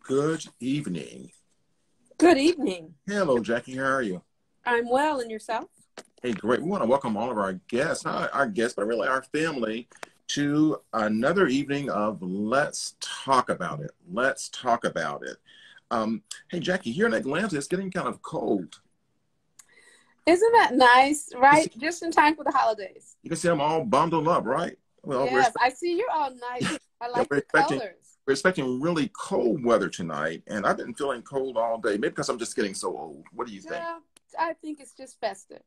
Good evening. Good evening. Hello, Jackie. How are you? I'm well, and yourself? Hey, great. We want to welcome all of our guests, not our guests, but really our family, to another evening of Let's Talk About It. Let's talk about it. Hey, Jackie, here in Atlanta, it's getting kind of cold. Isn't that nice, right? Just in time for the holidays. You can see I'm all bundled up, right? Well, Yes, I see you're all nice. I like the colors. We're expecting really cold weather tonight, and I've been feeling cold all day, maybe because I'm just getting so old. What do you think? Yeah, I think it's just festive.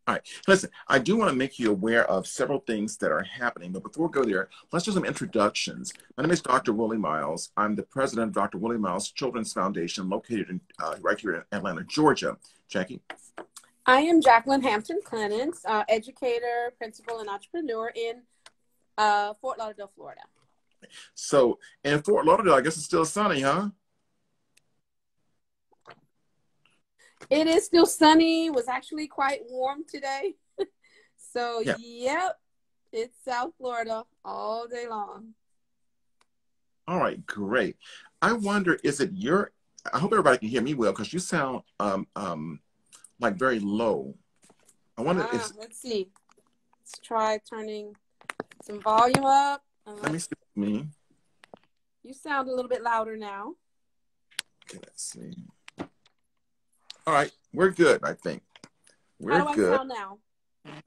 All right. Listen, I do want to make you aware of several things that are happening, but before we go there, let's do some introductions. My name is Dr. Willie Miles. I'm the president of Dr. Willie Miles Children's Foundation, located in, right here in Atlanta, Georgia. Jackie? I am Jacqueline Hampton Clemens, educator, principal, and entrepreneur in Fort Lauderdale, Florida. So in Fort Lauderdale, I guess it's still sunny, huh? It is still sunny. It was actually quite warm today. So, yeah. Yep, it's South Florida all day long. All right, great. I wonder, I hope everybody can hear me well, because you sound like very low. I wonder let's see. Let's try turning some volume up. Let me see me. You sound a little bit louder now. Okay, let's see. All right, we're good, I think. We're How do good. I sound now?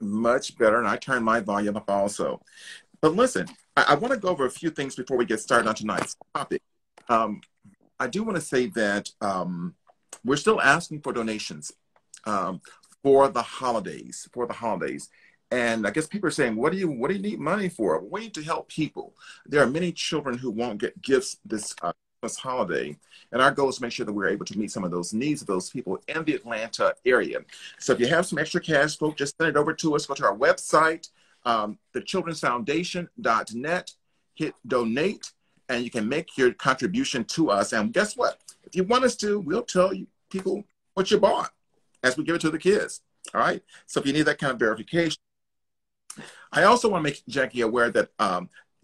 Much better, and I turned my volume up also. But listen, I want to go over a few things before we get started on tonight's topic. I do want to say that we're still asking for donations for the holidays. And I guess people are saying, what do you need money for? We need to help people. There are many children who won't get gifts this holiday, and our goal is to make sure that we're able to meet some of those needs of those people in the Atlanta area. So if you have some extra cash, folks, just send it over to us. Go to our website, thechildrensfoundation.net, hit donate, and you can make your contribution to us. And guess what? If you want us to, we'll tell you people what you bought as we give it to the kids. All right? So if you need that kind of verification. I also want to make Jackie aware that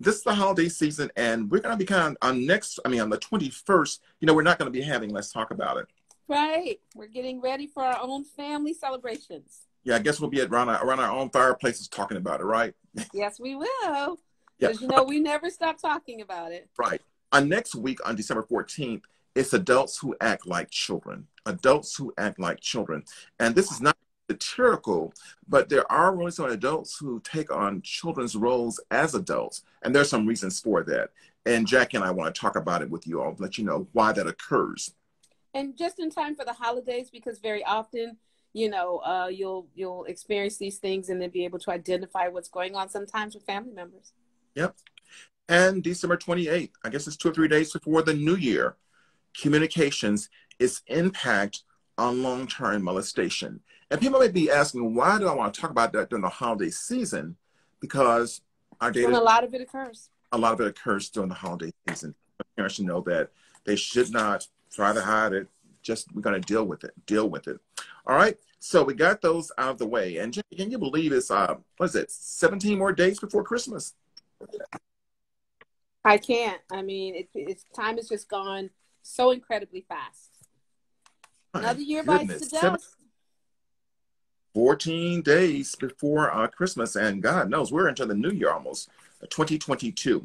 this is the holiday season, and we're going to be kind of on the 21st, we're not going to be having Let's Talk About It. Right. We're getting ready for our own family celebrations. Yeah, I guess we'll be around our own fireplaces talking about it, right? Yes, we will. Yeah. Because, we never stop talking about it. Right. Next week, on December 14th, it's Adults Who Act Like Children. Adults Who Act Like Children. And this is not satirical, but there are really some adults who take on children's roles as adults, and there's some reasons for that. And Jackie and I want to talk about it with you all, let you know why that occurs. And just in time for the holidays, because very often, you'll experience these things and then be able to identify what's going on sometimes with family members. Yep. And December 28th, I guess it's 2 or 3 days before the new year, communications, its impact on long-term molestation. And people may be asking, why do I want to talk about that during the holiday season? Because our data, and a lot of it occurs. A lot of it occurs during the holiday season. Parents should know that they should not try to hide it. We're going to deal with it. All right. So we got those out of the way. And can you believe it's 17 more days before Christmas? I can't. I mean, time has just gone so incredibly fast. Another year bites the dust. 14 days before Christmas, and God knows we're into the new year almost, 2022. All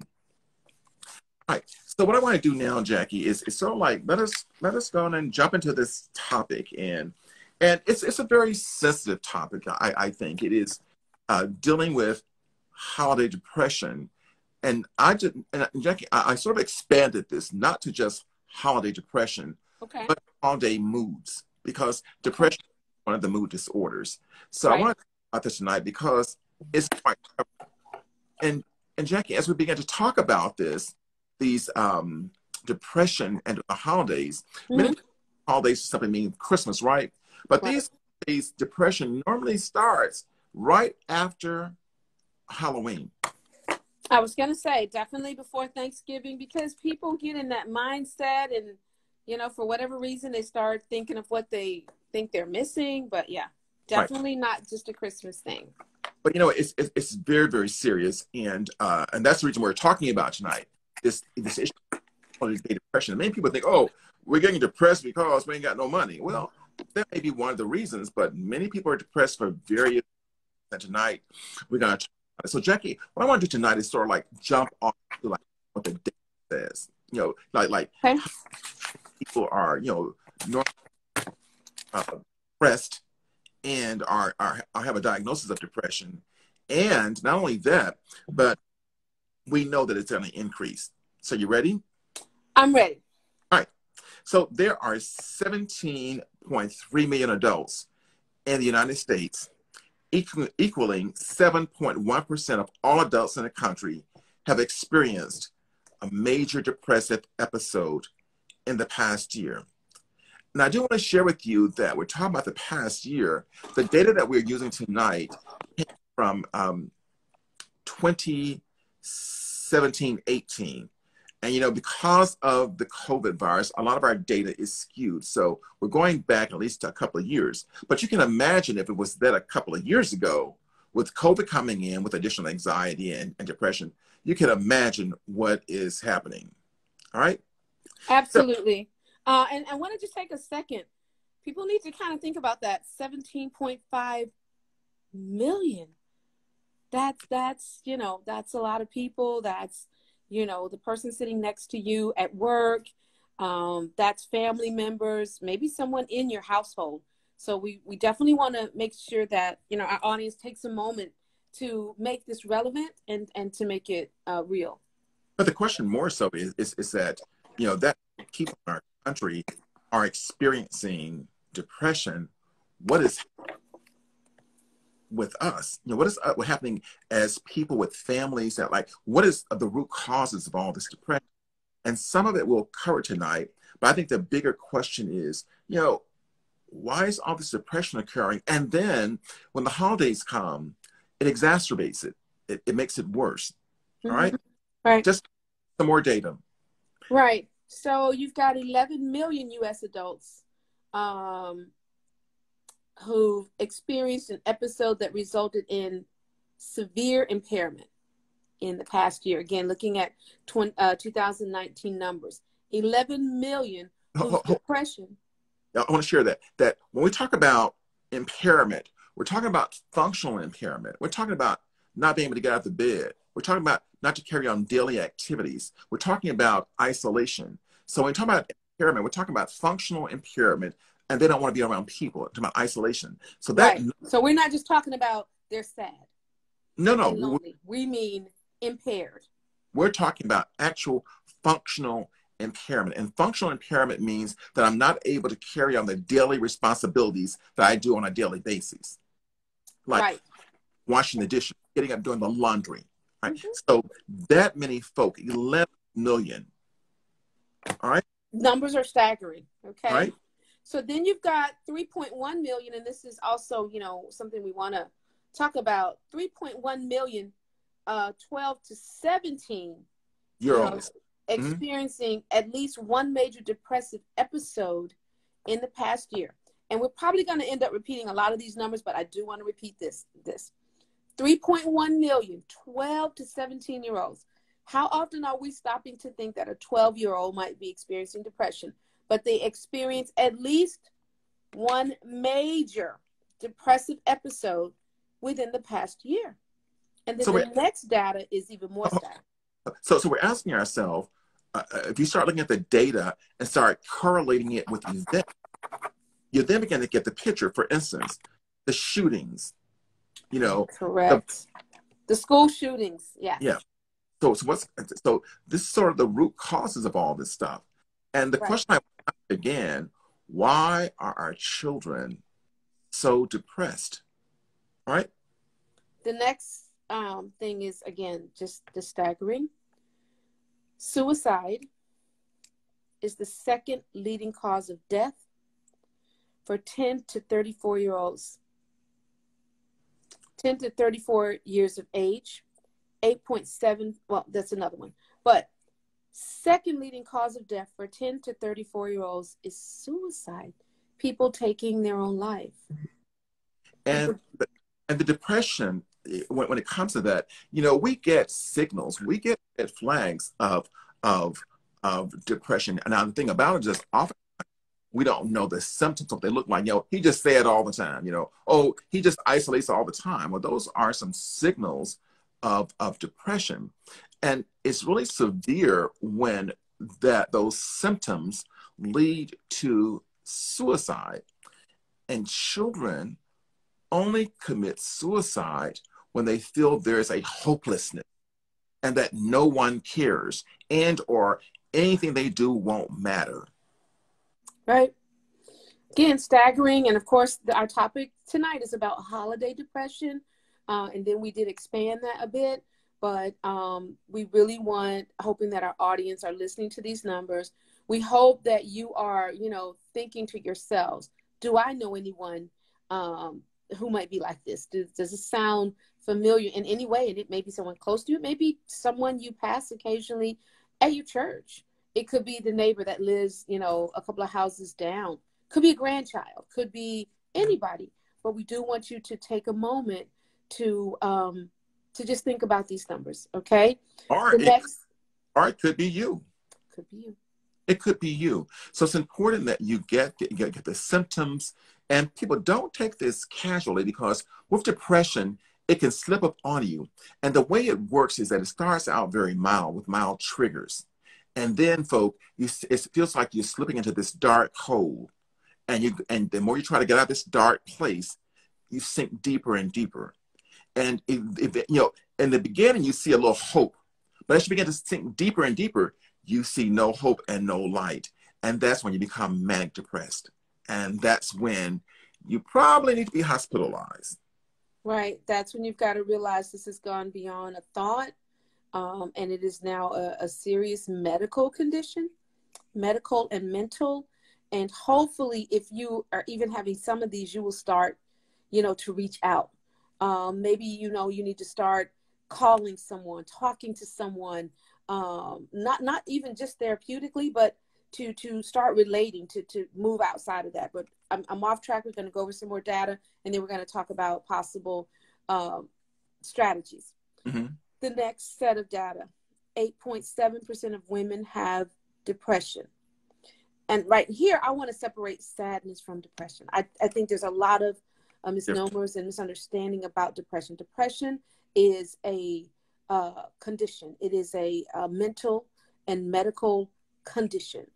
right. So what I want to do now, Jackie, is sort of like let us go on and jump into this topic, and it's a very sensitive topic. I think it is dealing with holiday depression, and Jackie, I sort of expanded this not to just holiday depression, okay, but holiday moods, because depression is one of the mood disorders. So right. I want to talk about this tonight because it's quite prevalent. And Jackie, as we begin to talk about these depression and the holidays, many holidays simply mean Christmas, right? But these days, depression normally starts right after Halloween. I was going to say definitely before Thanksgiving, because people get in that mindset and, for whatever reason, they start thinking of what they think they're missing. But yeah, definitely not just a Christmas thing. But it's very, very serious, and that's the reason we're talking about tonight. This issue. holiday depression. Many people think, oh, we're getting depressed because we ain't got no money. Well, that may be one of the reasons, but many people are depressed for various reasons. And tonight we're going to talk about it. So Jackie, what I want to do tonight is sort of like jump off to like what the data says. You know, like Okay. people are, you know, normally depressed and are have a diagnosis of depression. And not only that, but we know that it's going to increase. So you ready? I'm ready. All right. So there are 17.3 million adults in the United States, equaling 7.1% of all adults in the country have experienced a major depressive episode in the past year. And I do want to share with you that we're talking about the past year. The data that we're using tonight came from 2017-18. And, you know, because of the COVID virus, a lot of our data is skewed. So we're going back at least a couple of years. But you can imagine if it was that a couple of years ago, with COVID coming in with additional anxiety and depression, you can imagine what is happening. All right? Absolutely. And I want to just take a second. People need to kind of think about that 17.5 million. That's, you know, that's a lot of people. That's, you know, the person sitting next to you at work. That's family members, maybe someone in your household. So we definitely want to make sure that, you know, our audience takes a moment to make this relevant and to make it real. But the question more so is that, you know, that people in our country are experiencing depression. What is with us? You know, what is happening as people with families that, like, what is the root causes of all this depression? And some of it we'll cover tonight, but I think the bigger question is, you know, why is all this depression occurring? And then when the holidays come, it exacerbates it. It makes it worse. Mm-hmm. All right? Right. Just some more data. Right. So you've got 11 million U.S. adults who've experienced an episode that resulted in severe impairment in the past year. Again, looking at 2019 numbers, 11 million whose depression. I want to share that when we talk about impairment, we're talking about functional impairment. We're talking about not being able to get out of the bed. We're talking about not to carry on daily activities. We're talking about isolation. So when we talk about impairment, we're talking about functional impairment, and they don't want to be around people. We're talking about isolation. So that. Right. So we're not just talking about they're sad. No. We mean impaired. We're talking about actual functional impairment. And functional impairment means that I'm not able to carry on the daily responsibilities that I do on a daily basis. Like washing the dishes, getting up, doing the laundry. Right? Mm-hmm. So that many folk, 11 million. All right. Numbers are staggering. Okay. All right. So then you've got 3.1 million, and this is also, you know, something we want to talk about. 3.1 million 12 to 17 year olds experiencing at least one major depressive episode in the past year. And we're probably going to end up repeating a lot of these numbers, but I do want to repeat this. 3.1 million 12 to 17 year olds. How often are we stopping to think that a 12-year-old might be experiencing depression, but they experience at least one major depressive episode within the past year? And then the next data is even more staggering. So we're asking ourselves, if you start looking at the data and start correlating it with events, you then begin to get the picture. For instance, the shootings, you know. Correct. The school shootings, yes. Yeah. So this is sort of the root causes of all this stuff. And the question I ask again, why are our children so depressed? All right. The next thing is, again, just the staggering. Suicide is the second leading cause of death for 10 to 34-year-olds. 10 to 34 years of age, 8.7, well, that's another one. But second leading cause of death for 10 to 34-year-olds is suicide, people taking their own life. And the depression, when it comes to that, you know, we get signals, we get flags of of depression. And now the thing about it is often we don't know the symptoms of what they look like. He just said all the time, oh, he just isolates all the time. Well, those are some signals of depression. And it's really severe when those symptoms lead to suicide. And children only commit suicide when they feel there's a hopelessness and that no one cares and or anything they do won't matter. Right. Again, staggering. And of course, our topic tonight is about holiday depression. And then we did expand that a bit. But we really hoping that our audience are listening to these numbers. We hope that you are, thinking to yourselves, do I know anyone who might be like this? Does it sound familiar in any way? And it may be someone close to you. It may be someone you pass occasionally at your church. It could be the neighbor that lives, a couple of houses down. Could be a grandchild. Could be anybody. But we do want you to take a moment to just think about these numbers, okay? Or it could be you. Could be you. It could be you. So it's important that you get the symptoms, and people don't take this casually, because with depression, it can slip up on you. And the way it works is that it starts out very mild with mild triggers. And then, folk, it feels like you're slipping into this dark hole. And the more you try to get out of this dark place, you sink deeper and deeper. And in the beginning, you see a little hope. But as you begin to sink deeper and deeper, you see no hope and no light. And that's when you become manic depressed. And that's when you probably need to be hospitalized. Right. That's when you've got to realize this has gone beyond a thought. And it is now a serious medical condition, medical and mental. And hopefully, if you are even having some of these, you will start, to reach out. Maybe, you need to start calling someone, talking to someone, not even just therapeutically, but to start relating, to move outside of that. But I'm off track. We're going to go over some more data, and then we're going to talk about possible strategies. Mm-hmm. The next set of data, 8.7% of women have depression. And right here, I want to separate sadness from depression. I think there's a lot of misnomers and misunderstanding about depression. Depression is a condition. It is a mental and medical condition,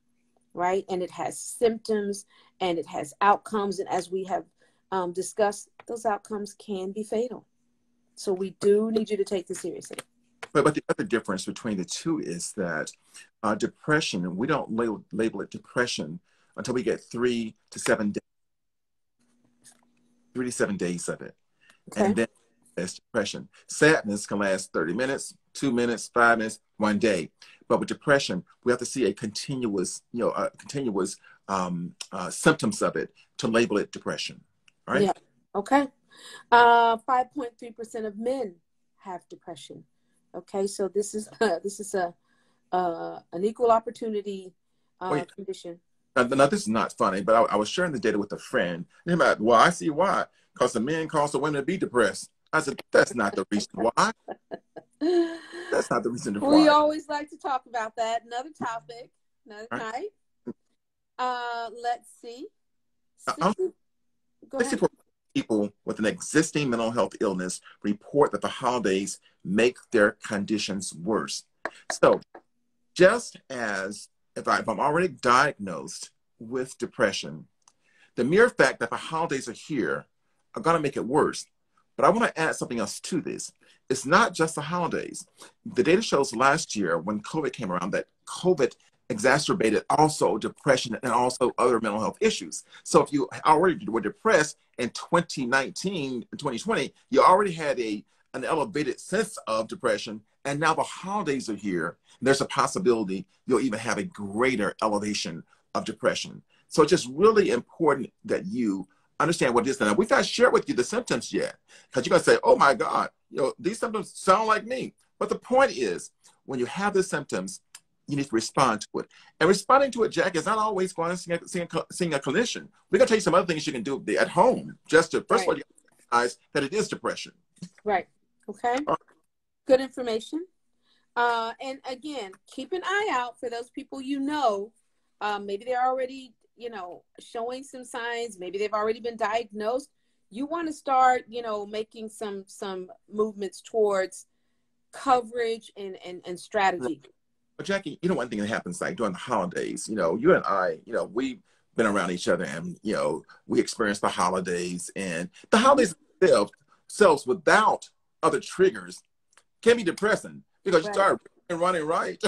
right? And it has symptoms and it has outcomes. And as we have discussed, those outcomes can be fatal. So we do need you to take this seriously. But the other difference between the two is that depression, we don't label it depression until we get 3 to 7 days. 3 to 7 days of it. Okay. And then there's depression. Sadness can last 30 minutes, 2 minutes, 5 minutes, 1 day. But with depression, we have to see a continuous symptoms of it to label it depression. All right? Yeah. Okay. 5.3% of men have depression. Okay, so this is an equal opportunity condition. Now, this is not funny, but I was sharing the data with a friend. And he's like, well, I see why. Because the men cause the women to be depressed. I said, that's not the reason why. That's not the reason why. We always like to talk about that. Another topic, another night. Let's see. 64% people with an existing mental health illness report that the holidays make their conditions worse. So just as if I'm already diagnosed with depression, the mere fact that the holidays are here are going to make it worse. But I want to add something else to this. It's not just the holidays. The data shows last year when COVID came around that COVID exacerbated also depression and also other mental health issues. So if you already were depressed in 2019 and 2020, you already had an elevated sense of depression, and now the holidays are here. There's a possibility you'll even have a greater elevation of depression. So it's just really important that you understand what it is. Now, we've not shared with you the symptoms yet, because you're going to say, oh my God, these symptoms sound like me. But the point is, when you have the symptoms, you need to respond to it. And responding to it, Jack, is not always going to seeing a clinician. We're going to tell you some other things you can do at home, just to, first of all, you recognize that it is depression. Right. Okay. Good information. And again, keep an eye out for those people you know. Maybe they're already, you know, showing some signs. Maybe they've already been diagnosed. You want to start, you know, making some movements towards coverage and strategy. But Jackie, you know, one thing that happens like during the holidays, you know, you and I, you know, we've been around each other and, you know, we experience the holidays, and the holidays themselves without other triggers can be depressing because you Right. start running right.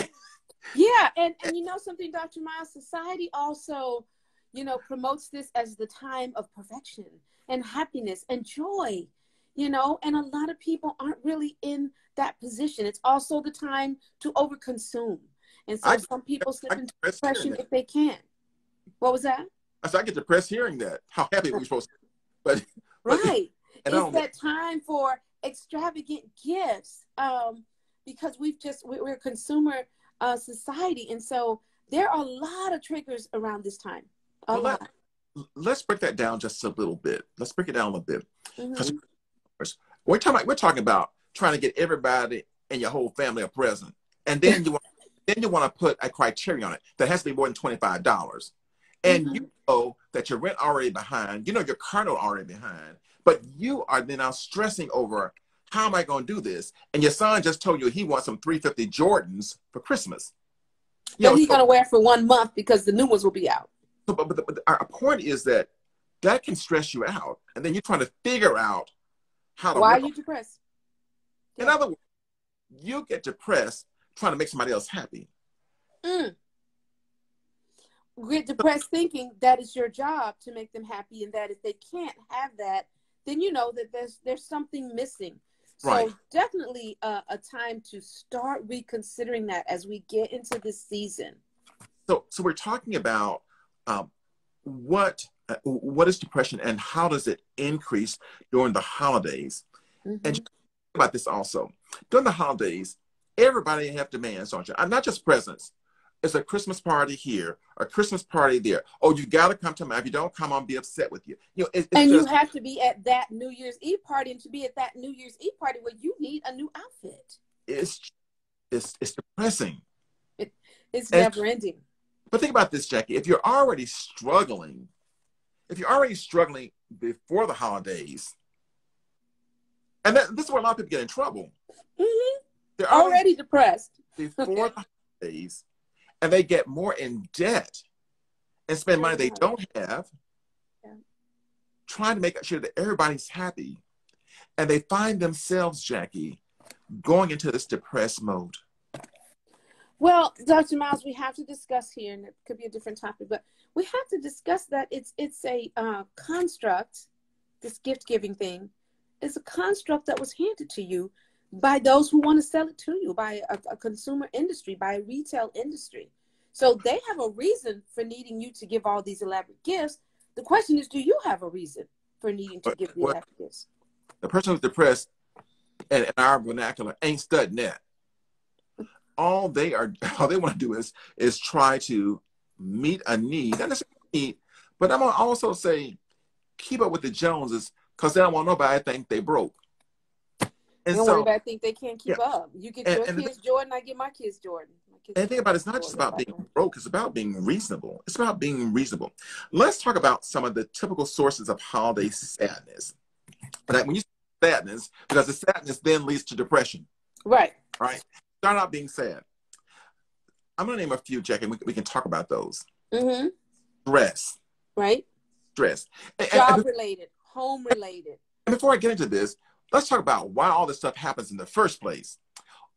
Yeah, and you know something, Dr. Miles, society also, you know, promotes this as the time of perfection and happiness and joy, you know, and a lot of people aren't really in that position. It's also the time to overconsume. And so some people slip I get into depressed hearing depression that. if they can't. What was that? I get depressed hearing that. How happy we're supposed to be. But Right. and I It's don't that time for extravagant gifts, because we're a consumer society. And so there are a lot of triggers around this time. A well lot. let's break that down just a little bit. Let's break it down a little bit. Because Hmm. we're talking about trying to get everybody and your whole family a present. And then you want to put a criteria on it that has to be more than $25. And Hmm. you know that your rent already behind, you know your car note already behind, but you are then now stressing over how am I going to do this? And your son just told you he wants some 350 Jordans for Christmas. You That know, he's going to wear for 1 month because the new ones will be out. but our point is that that can stress you out. And then you're trying to figure out how to Why are work. you depressed? In Yeah. other words, you get depressed trying to make somebody else happy. Mm. Get depressed thinking that it's your job to make them happy, and that if they can't have that, then you know that there's something missing. Right. So definitely a time to start reconsidering that as we get into this season. So we're talking about what is depression and how does it increase during the holidays? And Mm-hmm. you think about this also. During the holidays, everybody have demands, don't you? Not just presents. It's a Christmas party here, a Christmas party there. Oh, you got to come to mine. If you don't come, I'll be upset with you. You know, it's And you just have to be at that New Year's Eve party, and to be at that New Year's Eve party where you need a new outfit. it's it's depressing. It's And never ending. but think about this, Jackie. If you're already struggling before the holidays, and this is where a lot of people get in trouble. Mm-hmm. They're Already depressed. before the holidays, and they get more in debt and spend money they don't have, Yeah. trying to make sure that everybody's happy. And they find themselves, Jackie, going into this depressed mode. Well, Dr. Miles, we have to discuss here, and it could be a different topic, but we have to discuss that it's a construct. This gift giving thing is a construct that was handed to you by those who want to sell it to you, by a consumer industry, by a retail industry. So they have a reason for needing you to give all these elaborate gifts. The question is, do you have a reason for needing to give the Well, elaborate gifts? the person who's depressed, in our vernacular, ain't studying that. All they want to do is try to meet a need, not necessarily need, but I'm gonna also say keep up with the Joneses because they don't want nobody to think they broke. You And don't want so, anybody to think they can't yeah, keep up. You get your and kids Jordan, I get my kids Jordan. My kids and think about it, it's not just Jordan, about being broke, it's about being reasonable. It's about being reasonable. Let's talk about some of the typical sources of holiday sadness. That when you say sadness, because the sadness then leads to depression. Right. Right? Start out being sad. I'm going to name a few, Jack, and we can talk about those. Mm-hmm. Stress. Right. Stress. Job related, home related. And before I get into this, let's talk about why all this stuff happens in the first place.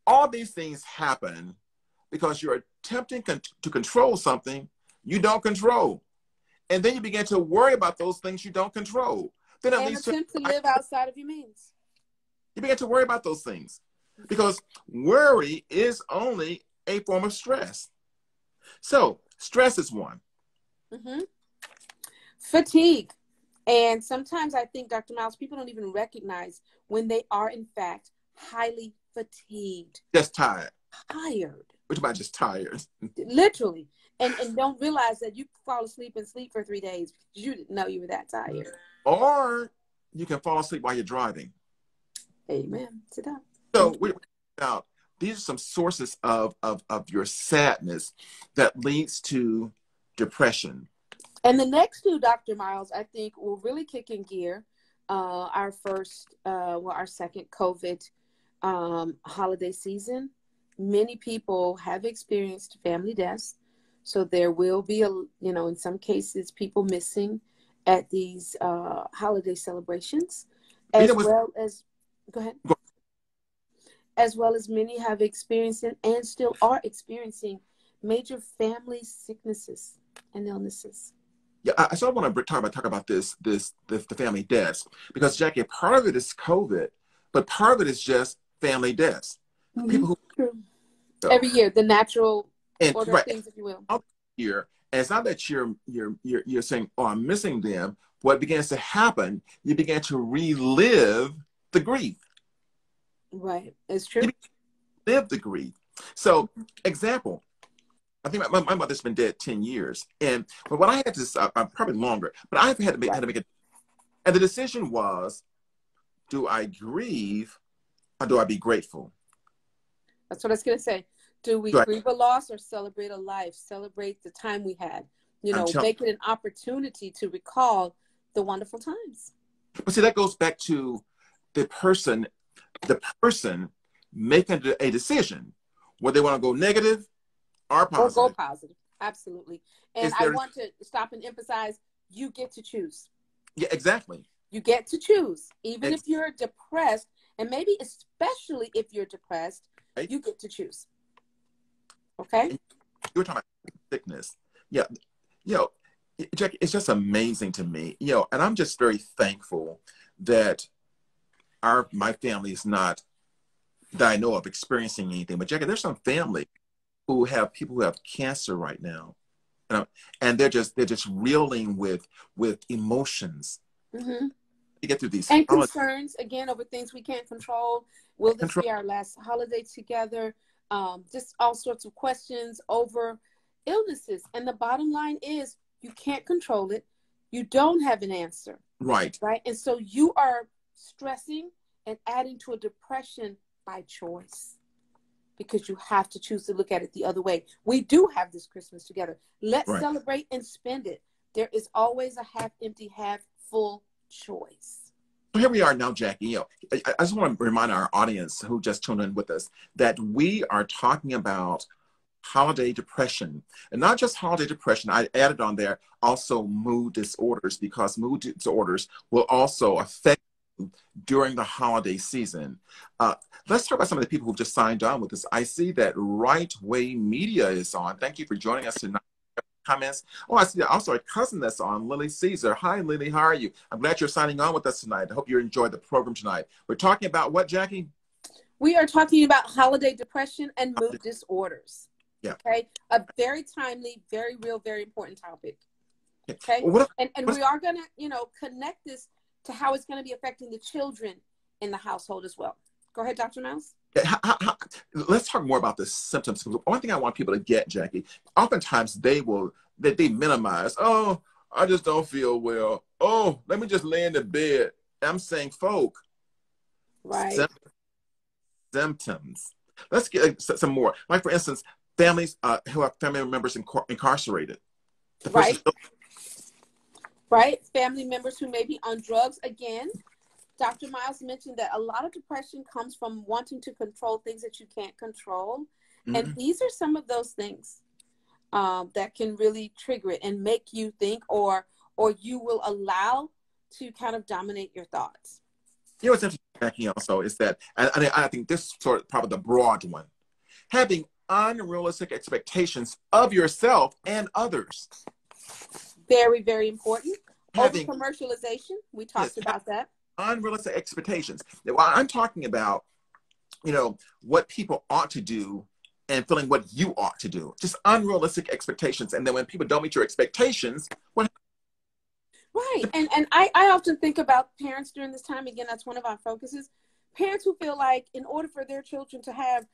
All these things happen because you're attempting to control something you don't control. And then you begin to worry about those things you don't control. Then And attempt to live outside of your means. You begin to worry about those things because worry is only a form of stress. So stress is one. Mm-hmm. Fatigue. And sometimes I think, Dr. Miles, people don't even recognize when they are, in fact, highly fatigued. Just tired. Tired. Which about just tired. Literally. And don't realize that you fall asleep and sleep for 3 days because you didn't know you were that tired. Or you can fall asleep while you're driving. Amen. Sit down. So we're about these are some sources of your sadness that leads to depression. And the next two, Dr. Miles, I think will really kick in gear. Our second COVID holiday season. Many people have experienced family deaths. So there will be, in some cases, people missing at these holiday celebrations, as well as, go ahead, as well as many have experienced and still are experiencing major family sicknesses and illnesses. Yeah, I sort of want to talk about the family deaths, because Jackie, part of it is COVID, but part of it is just family deaths. Mm-hmm. People who True. Every year, the natural order of things, if you will. Year, and it's not that you're saying, "Oh, I'm missing them." What begins to happen, you begin to relive the grief. Right, it's true. You live the grief. So, example. I think my mother's been dead 10 years. But when I had this, probably longer, but I had to make it. And the decision was, do I grieve or do I be grateful? That's what I was going to say. Do we grieve a loss or celebrate a life? Celebrate the time we had. Make it an opportunity to recall the wonderful times. But see, that goes back to the person making a decision whether they want to go negative or positive. Or go positive. Absolutely. And I want to stop and emphasize, you get to choose. Yeah, exactly. You get to choose. Even if you're depressed, and maybe especially if you're depressed, you get to choose. Okay? And you were talking about sickness. Yeah. Jackie, it's just amazing to me. And I'm just very thankful that my family is not, that I know of, experiencing anything. But Jackie, there's some family who have people who have cancer right now, and they're just reeling with emotions. Mm-hmm. To get through these and concerns again over things we can't control. Will this be our last holiday together? Just all sorts of questions over illnesses. And the bottom line is, you can't control it. You don't have an answer. Right. And so you are stressing and adding to a depression by choice, because you have to choose to look at it the other way. We do have this Christmas together. Let's celebrate and spend it. There is always a half empty, half full choice. So here we are now, Jackie. I just want to remind our audience who just tuned in with us that we are talking about holiday depression, and not just holiday depression. I added on there also mood disorders, because mood disorders will also affect during the holiday season. Let's talk about some of the people who've just signed on with us. I see that Right Way Media is on. Thank you for joining us tonight. Comments. Oh, I see also a cousin that's on, Lily Caesar. Hi, Lily. How are you? I'm glad you're signing on with us tonight. I hope you enjoyed the program tonight. We're talking about what, Jackie? We are talking about holiday depression and mood disorders. Yeah. Okay. A very timely, very real, very important topic. Okay. Well, and we are going to, connect this to how it's going to be affecting the children in the household as well. Go ahead, Dr. Miles. Let's talk more about the symptoms. One thing I want people to get, Jackie, oftentimes they minimize, oh, I just don't feel well. Oh, let me just lay in the bed. I'm saying, folk, symptoms. Let's get some more. Like, for instance, families who have family members incarcerated. Right. Family members who may be on drugs. Again, Dr. Miles mentioned that a lot of depression comes from wanting to control things that you can't control. Mm-hmm. And these are some of those things that can really trigger it and make you think, or you will allow to kind of dominate your thoughts. What's interesting, Becky, also is that, and I think this is sort of probably the broad one, having unrealistic expectations of yourself and others. Very, very important. Over commercialization, we talked about that. Unrealistic expectations. Well, I'm talking about, what people ought to do and feeling what you ought to do. Just unrealistic expectations. And then when people don't meet your expectations, what happens? Right. And I often think about parents during this time. Again, that's one of our focuses. Parents who feel like in order for their children to have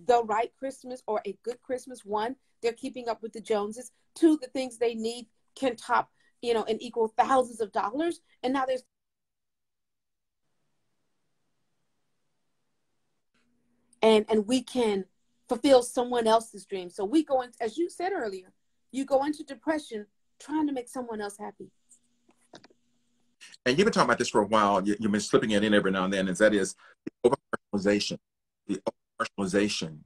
the right Christmas or a good Christmas, one, they're keeping up with the Joneses. Two, the things they need can top, and equal thousands of dollars. And now there's and we can fulfill someone else's dream. So we go into, as you said earlier, you go into depression trying to make someone else happy. And you've been talking about this for a while. You've been slipping it in every now and then, and that is the over-personalization. The over-personalization.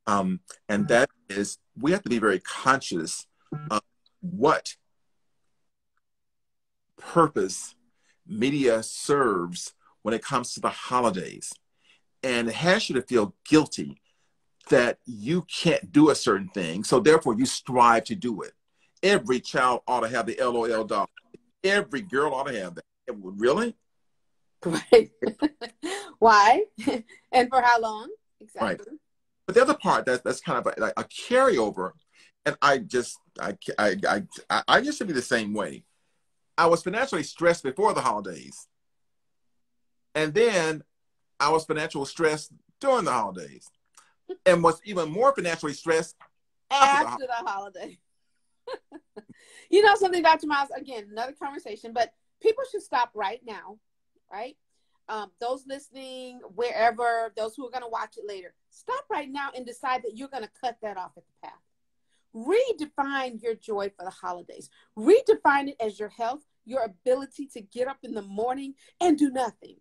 And that is, we have to be very conscious of what purpose media serves when it comes to the holidays. And it has you to feel guilty that you can't do a certain thing, so therefore you strive to do it. Every child ought to have the LOL doll. Every girl ought to have that. Really? Right. Why? And for how long? Exactly. Right. But the other part that's kind of a carryover, and I used to be the same way. I was financially stressed before the holidays, and then I was financially stressed during the holidays, and was even more financially stressed after the holiday. You know something, Dr. Miles, again, another conversation, but people should stop right now, right? Those listening, wherever, those who are going to watch it later, stop right now and decide that you're going to cut that off at the path. Redefine your joy for the holidays. Redefine it as your health, your ability to get up in the morning and do nothing,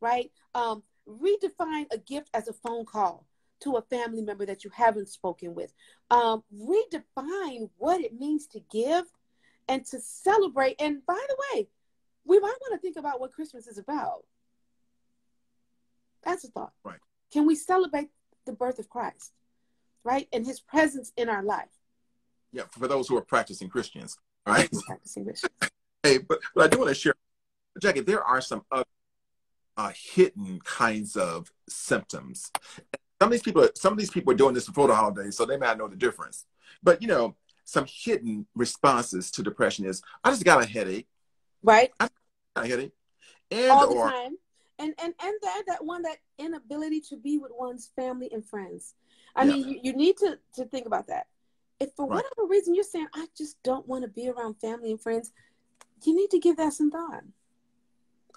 right? Redefine a gift as a phone call to a family member that you haven't spoken with. Redefine what it means to give and to celebrate. And by the way, we might want to think about what Christmas is about. That's a thought. Right. Can we celebrate the birth of Christ, right? And his presence in our life. Yeah, for those who are practicing Christians, right? Practicing Christians. Hey, but I do want to share, Jackie, there are some other hidden kinds of symptoms. Some of these people are doing this before the holidays, so they may not know the difference. But, you know, some hidden responses to depression is, I just got a headache. Right. I got a headache. And all the time. And that inability to be with one's family and friends. I mean, you need to think about that. If for whatever reason you're saying, I just don't want to be around family and friends, you need to give that some thought.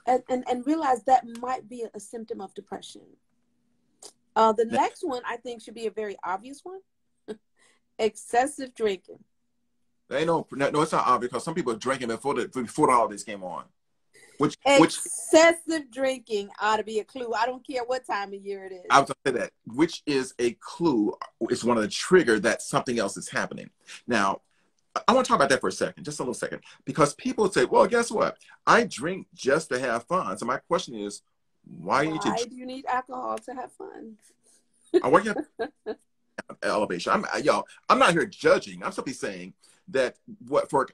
And realize that might be a symptom of depression. The next one, I think, should be a very obvious one. Excessive drinking. No, it's not obvious because some people are drinking before the holidays came on. Excessive drinking ought to be a clue. I don't care what time of year it is. I was going to say that, which is a clue. It's one of the trigger that something else is happening. Now, I want to talk about that for a second, just a little second, because people say, well, guess what? I drink just to have fun. So my question is, why do you need alcohol to have fun? I want you to elevation. I'm not here judging. I'm simply saying that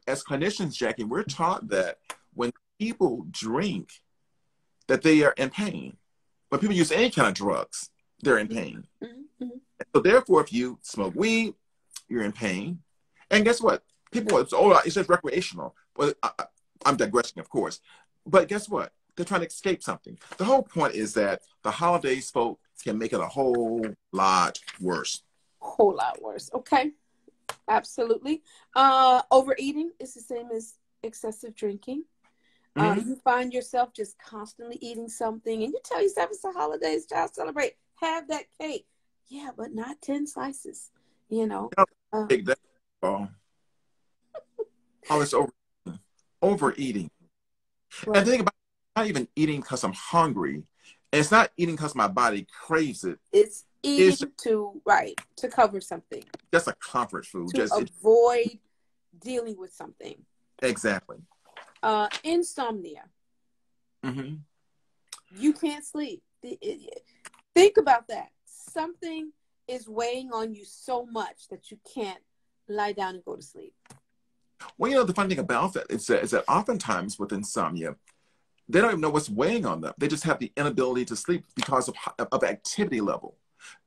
as clinicians, Jackie, we're taught that when people drink, that they are in pain. When people use any kind of drugs, they're in pain. Mm-hmm. So therefore, if you smoke weed, you're in pain. And guess what? It's just recreational. But I'm digressing, of course. But guess what? They're trying to escape something. The whole point is that the holidays, folks, can make it a whole lot worse. Whole lot worse. Okay. Absolutely. Overeating is the same as excessive drinking. Mm-hmm. You find yourself just constantly eating something and you tell yourself it's the holidays, child, celebrate. Have that cake. Yeah, but not 10 slices, you know. Take that. It's overeating. Right. And think about it, not even eating because I'm hungry. And it's not eating because my body craves it. It's eating to cover something. Just a comfort food. To avoid dealing with something. Exactly. Insomnia. Mm-hmm. You can't sleep. Think about that. Something is weighing on you so much that you can't lie down and go to sleep. Well, you know, the funny thing about that is that oftentimes with insomnia, they don't even know what's weighing on them. They just have the inability to sleep because of activity level.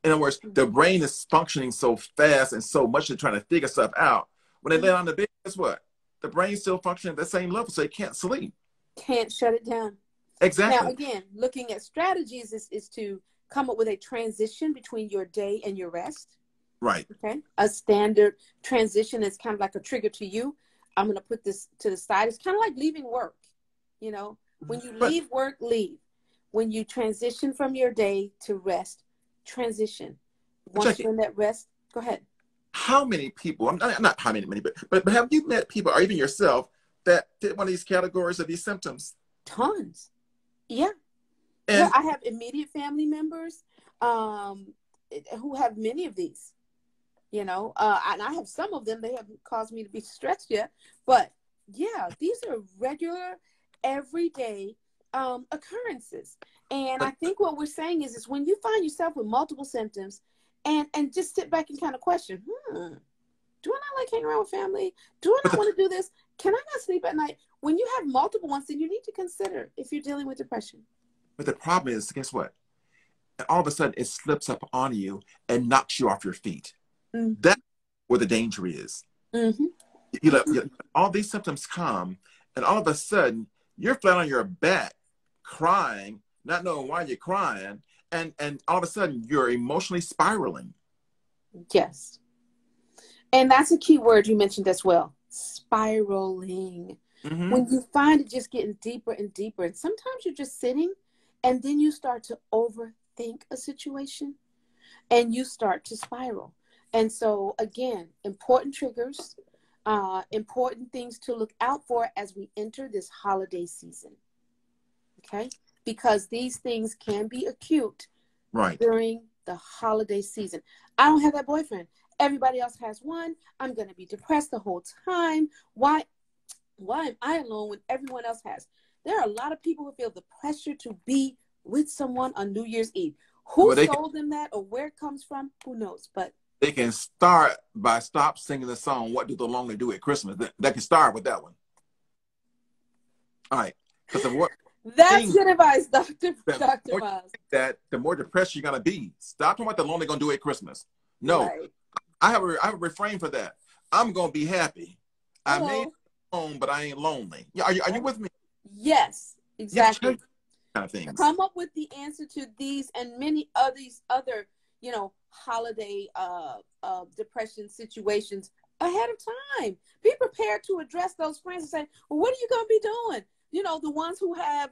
In other words, their brain is functioning so fast and so much they're trying to figure stuff out. When they lay on the bed, guess what? The brain's still functioning at the same level, so they can't sleep. Can't shut it down. Exactly. Now, again, looking at strategies is to come up with a transition between your day and your rest. Right. Okay. A standard transition is kind of like a trigger to you. I'm going to put this to the side. It's kind of like leaving work. You know, when you leave work, leave. When you transition from your day to rest, transition. Once you're in that rest, go ahead. How many people, not how many, but have you met people, or even yourself, that fit one of these categories of these symptoms? Tons. Yeah. And yeah, I have immediate family members who have many of these, and I have some of them. They haven't caused me to be stressed yet, but yeah, these are regular, everyday occurrences. And I think what we're saying is when you find yourself with multiple symptoms and just sit back and kind of question, do I not like hanging around with family? Do I not want to do this? Can I not sleep at night? When you have multiple ones, then you need to consider if you're dealing with depression. But the problem is, guess what? And all of a sudden, it slips up on you and knocks you off your feet. Mm-hmm. That's where the danger is. Mm-hmm. All these symptoms come, and all of a sudden, you're flat on your back, crying, not knowing why you're crying, and all of a sudden, you're emotionally spiraling. Yes. And that's a key word you mentioned as well, spiraling. Mm-hmm. When you find it just getting deeper and deeper, and sometimes you're just sitting, and then you start to overthink a situation, and you start to spiral. And so, again, important triggers, important things to look out for as we enter this holiday season. Okay? Because these things can be acute during the holiday season. I don't have that boyfriend. Everybody else has one. I'm going to be depressed the whole time. Why am I alone when everyone else has? There are a lot of people who feel the pressure to be with someone on New Year's Eve. Who told them that or where it comes from? Who knows? But they can start by stop singing the song, "What Do the Lonely Do at Christmas?" They can start with that one. All right. Because that's good advice, Dr. Miles. That the more depressed you're going to be. Stop talking about the lonely going to do at Christmas. No. Right. I have a refrain for that. I'm going to be happy. I may be alone, but I ain't lonely. Are you with me? Yes, exactly. Kind of things. Come up with the answer to these and many of these other, holiday depression situations ahead of time. Be prepared to address those friends and say, well, what are you going to be doing? The ones who have,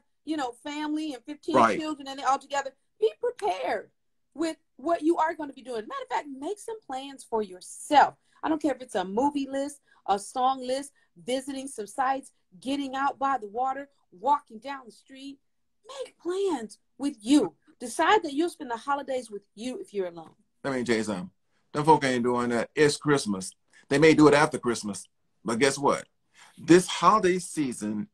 family and 15 children and they're all together, be prepared with what you are going to be doing. Matter of fact, make some plans for yourself. I don't care if it's a movie list, a song list, visiting some sites, getting out by the water, walking down the street. Make plans with you. Decide that you'll spend the holidays with you if you're alone. Let me tell you something. Them folk ain't doing that. It's Christmas. They may do it after Christmas, but guess what? This holiday season,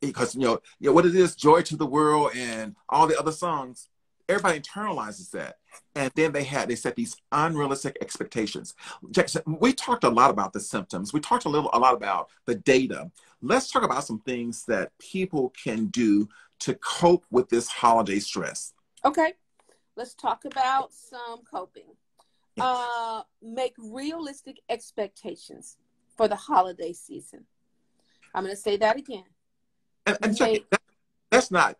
because what it is, joy to the world and all the other songs, everybody internalizes that. And then they set these unrealistic expectations. Jackson, we talked a lot about the symptoms. We talked a lot about the data. Let's talk about some things that people can do to cope with this holiday stress. Okay. Let's talk about some coping. Make realistic expectations for the holiday season. I'm going to say that again. And check it. That's not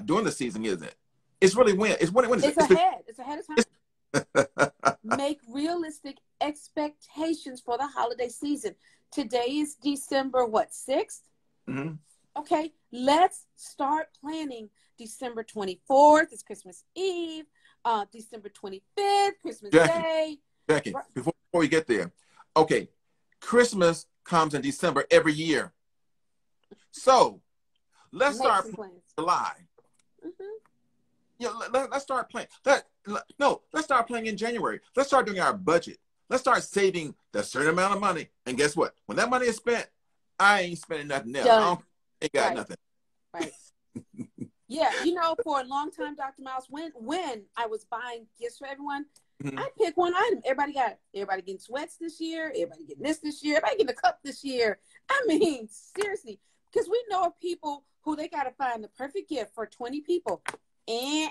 during the season, is it? It's really when. It's when it's ahead. It's ahead of time. Make realistic expectations for the holiday season. Today is December 6th? Mm-hmm. Okay, let's start planning. December 24th is Christmas Eve. December 25th, Christmas Day. Jackie, before we get there, okay, Christmas comes in December every year. So let's start planning July. Mm-hmm. Let's start planning. Let's start planning in January. Let's start doing our budget. Let's start saving the certain amount of money. And guess what? When that money is spent, I ain't spending nothing else. I ain't got nothing. Right. Yeah, for a long time, Dr. Miles, when I was buying gifts for everyone, mm-hmm. I pick one item. Everybody getting sweats this year. Everybody getting this year. Everybody getting a cup this year. I mean, seriously, because we know of people who they got to find the perfect gift for 20 people. And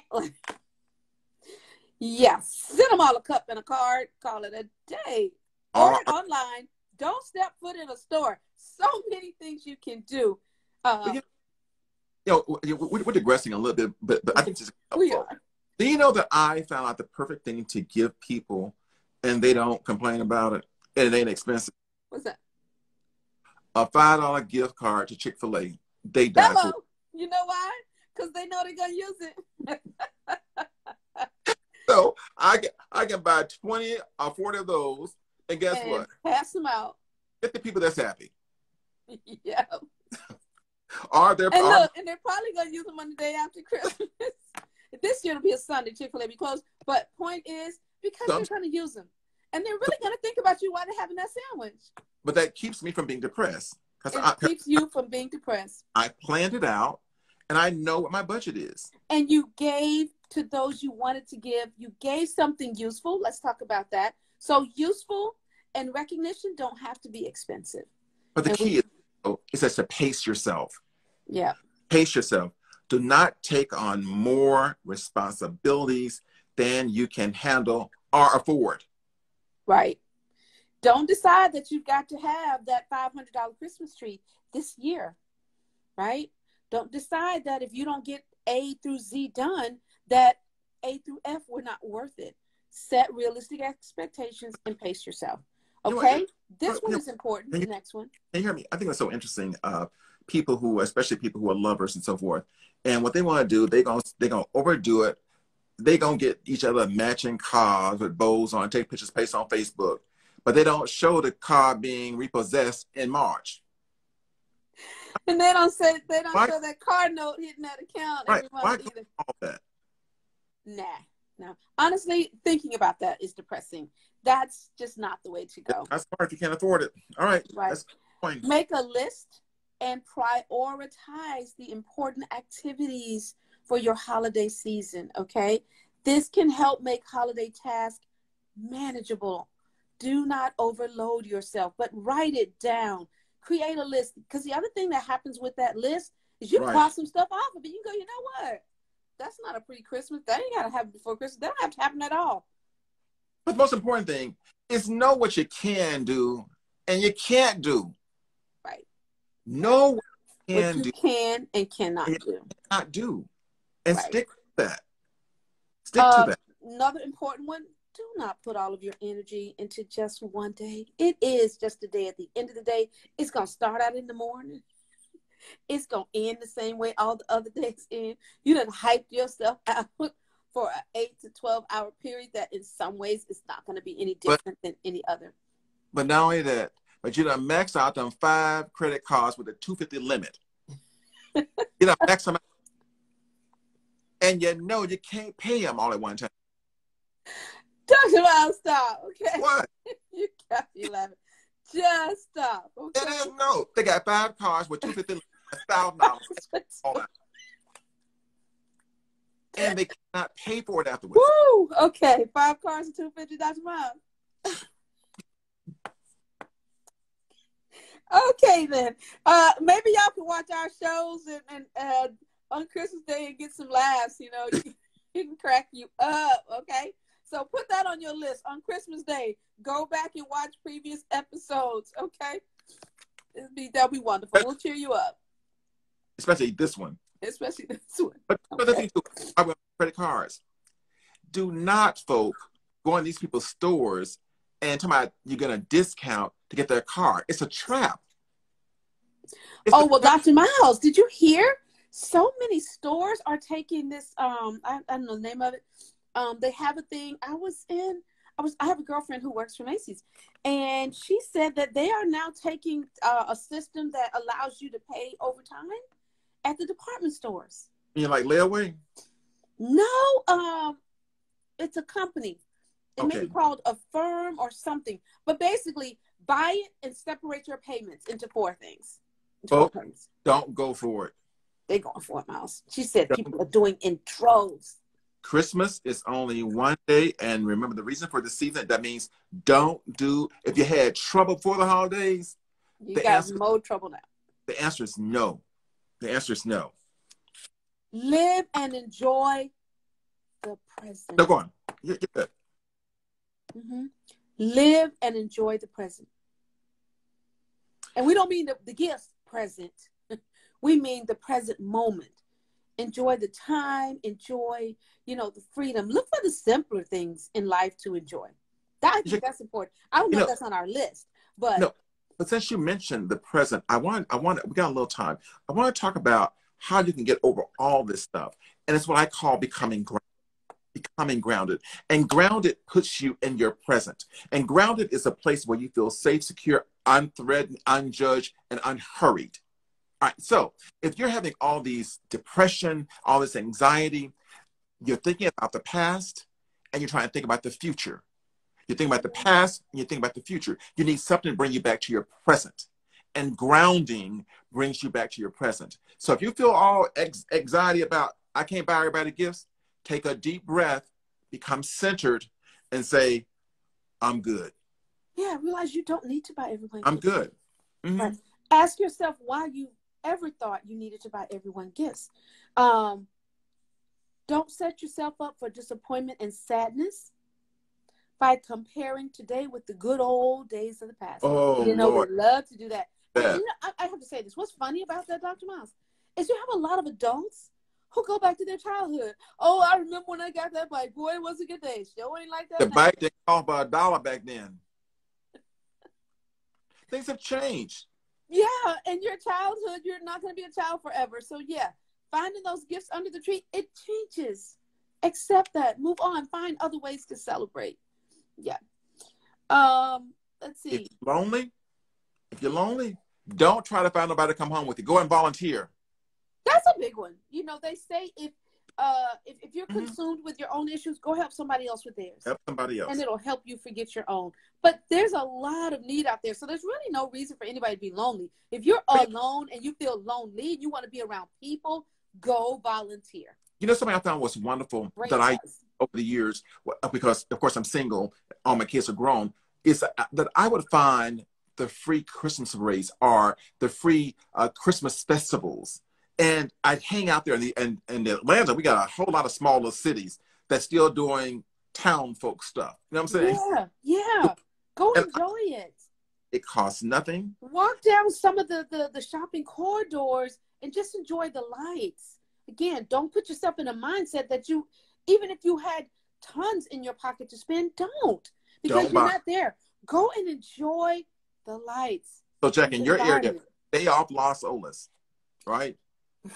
send them all a cup and a card, call it a day. Order it online. Don't step foot in a store. So many things you can do. We're digressing a little bit, but I think we are. Do you know that I found out the perfect thing to give people, and they don't complain about it, and it ain't expensive? What's that? A $5 gift card to Chick-fil-A. They die for it. You know why? Because they know they're gonna use it. So I can buy 20 or 40 of those, and guess and what? pass them out. Get the people that's happy. Yeah. Are there? And look, and they're probably gonna use them on the day after Christmas. This year will be a Sunday. Chick-fil-A be closed. But point is, because they're gonna use them, and they're really gonna think about you while they're having that sandwich. But that keeps me from being depressed. It keeps you from being depressed. I planned it out, and I know what my budget is. And you gave to those you wanted to give. You gave something useful. Let's talk about that. So useful and recognition don't have to be expensive. But the key is to pace yourself. Yeah. Pace yourself. Do not take on more responsibilities than you can handle or afford. Right. Don't decide that you've got to have that $500 Christmas tree this year, right? Don't decide that if you don't get A through Z done, that A through F were not worth it. Set realistic expectations and pace yourself. Okay? This one is important. The next one. Can you hear me? I think it's so interesting. People who, especially people who are lovers and so forth, and what they want to do, they're gonna overdo it. They're gonna get each other matching cards with bows on, take pictures, paste on Facebook, but they don't show the car being repossessed in March. And they don't show that card note hitting that account every month Why either. All that? Nah. No. Honestly, thinking about that is depressing. That's just not the way to go. That's hard if you can't afford it. All right. Right. That's the point. Make a list and prioritize the important activities for your holiday season, okay? This can help make holiday tasks manageable. Do not overload yourself, but write it down. Create a list. Because the other thing that happens with that list is you cross some stuff off of it. You go, you know what? That's not a pre-Christmas. That ain't got to happen before Christmas. That don't have to happen at all. But the most important thing is know what you can do and you can't do. Right. Know what you can and cannot do. And stick to that. Stick to that. Another important one, do not put all of your energy into just one day. It is just a day. At the end of the day, it's going to start out in the morning. It's going to end the same way all the other days end. You done hyped yourself out for an 8 to 12 hour period that in some ways is not going to be any different than any other. But not only that, but you done maxed out them 5 credit cards with a $250 limit. You done maxed them out. And you know you can't pay them all at one time. Dr. Miles, stop, okay? What? You got me laughing. Just stop, okay? It is no. They got 5 cards with $250, $1,000. And they cannot pay for it afterwards. Woo! Okay, 5 cards and $250, Dr. Miles. Okay, then. Maybe y'all can watch our shows and on Christmas Day and get some laughs. You know, you can crack you up. Okay, so put that on your list on Christmas Day. Go back and watch previous episodes. Okay, that'll be wonderful. We'll cheer you up. Especially this one. Especially this one. But the thing too, I will credit cards. Do not, folk, go in these people's stores and tell me you're gonna discount to get their card. It's a trap. Dr. Miles, did you hear? So many stores are taking this. I don't know the name of it. They have a thing. I have a girlfriend who works for Macy's, and she said that they are now taking a system that allows you to pay over time at the department stores. You like layaway? No, it's a company. It may be called a firm or something, but basically buy it and separate your payments into 4 things. Don't go for it. They're going for it, Miles. She said people are doing in droves. Christmas is only one day, and remember the reason for the season. That means don't do. If you had trouble for the holidays, you got more trouble now. The answer is no. The answer is no. Live and enjoy the present. No, go on. You're good. Mm-hmm. Live and enjoy the present. And we don't mean the gifts present. We mean the present moment. Enjoy the time. Enjoy, the freedom. Look for the simpler things in life to enjoy. I think that's important. I don't know if that's on our list, but no. But since you mentioned the present, we got a little time. I want to talk about how you can get over all this stuff, and it's what I call becoming grounded. becoming grounded. And grounded puts you in your present. And grounded is a place where you feel safe, secure, unthreatened, unjudged, and unhurried. All right. So if you're having all these depression, all this anxiety, you're thinking about the past and you're trying to think about the future. You think about the past and you think about the future. You need something to bring you back to your present. And grounding brings you back to your present. So if you feel all anxiety about, I can't buy everybody gifts, take a deep breath, become centered, and say, I'm good. Yeah, realize you don't need to buy everyone gifts. I'm good. Mm-hmm. Right. Ask yourself why you ever thought you needed to buy everyone gifts. Don't set yourself up for disappointment and sadness by comparing today with the good old days of the past. Oh, you know, Lord. we love to do that. Yeah. And, you know, I have to say this. What's funny about that, Dr. Miles, is you have a lot of adults who go back to their childhood. Oh, I remember when I got that bike. Boy, it was a good day. Show ain't like that. The bike didn't cost but $1 back then. Things have changed. Yeah, in your childhood, you're not going to be a child forever. So, yeah, finding those gifts under the tree, it changes. Accept that. Move on. Find other ways to celebrate. Yeah. Let's see. If you're lonely, don't try to find nobody to come home with you. Go and volunteer. That's a big one. You know, they say if you're consumed with your own issues, go help somebody else with theirs. Help somebody else. And it'll help you forget your own. But there's a lot of need out there. So there's really no reason for anybody to be lonely. If you're alone and you feel lonely and you want to be around people, go volunteer. You know, something I found was wonderful that I, over the years, because of course I'm single, all my kids are grown, is that I would find the free Christmas parades or the free Christmas festivals. And I'd hang out there in Atlanta. We got a whole lot of smaller cities that's still doing town folk stuff. You know what I'm saying? Yeah. Go enjoy it. It costs nothing. Walk down some of the shopping corridors and just enjoy the lights. Again, don't put yourself in a mindset that you, even if you had tons in your pocket to spend, don't. Because you're not there. Go and enjoy the lights. So, Jack, in your area, stay off Los Olas, right?